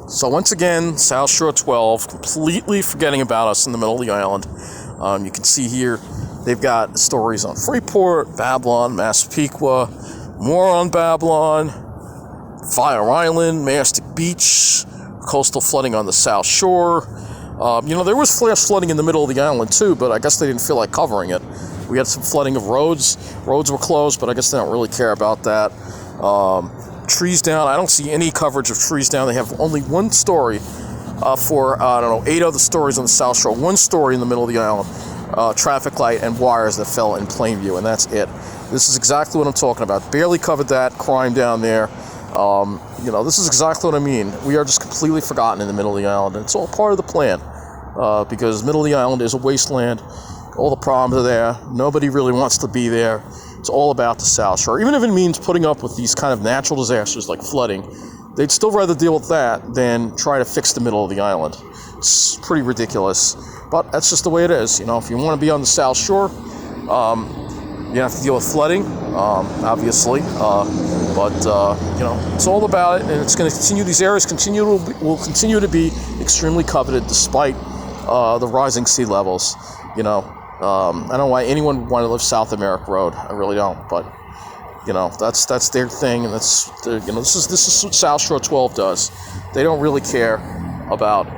So once again, South Shore 12 completely forgetting about us in the middle of the island. You can see here they've got stories on Freeport, Babylon, Massapequa, more on Babylon, Fire Island, Mastic Beach, coastal flooding on the South Shore. There was flash flooding in the middle of the island too, but I guess they didn't feel like covering it. We had some flooding of roads. Roads were closed, but I guess they don't really care about that. Trees down. I don't see any coverage of trees down. They have only one story for, 8 other stories on the South Shore. One story in the middle of the island. Traffic light and wires that fell in plain view, and that's it. This is exactly what I'm talking about. Barely covered that crime down there. This is exactly what I mean. We are just completely forgotten in the middle of the island, and it's all part of the plan. Because the middle of the island is a wasteland. All the problems are there. Nobody really wants to be there. It's all about the South Shore. Even if it means putting up with these kind of natural disasters like flooding, they'd still rather deal with that than try to fix the middle of the island. It's pretty ridiculous. But that's just the way it is. If you want to be on the South Shore, you have to deal with flooding, obviously. It's all about it, and it's going to continue. These areas will continue to be extremely coveted despite the rising sea levels. I don't know why anyone would want to live South America Road. I really don't. But that's their thing, and this is what South Shore 12 does. They don't really care about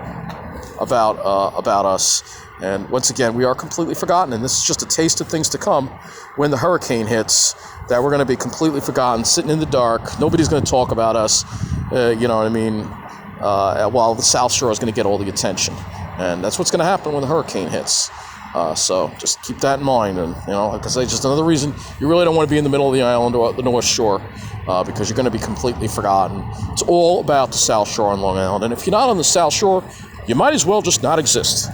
us. And once again, we are completely forgotten, and this is just a taste of things to come when the hurricane hits, that we're going to be completely forgotten, sitting in the dark. Nobody's going to talk about us, while the South Shore is going to get all the attention. And that's what's going to happen when the hurricane hits. So just keep that in mind. And, like I say, just another reason you really don't want to be in the middle of the island or the North Shore, because you're going to be completely forgotten. It's all about the South Shore on Long Island. And if you're not on the South Shore, you might as well just not exist.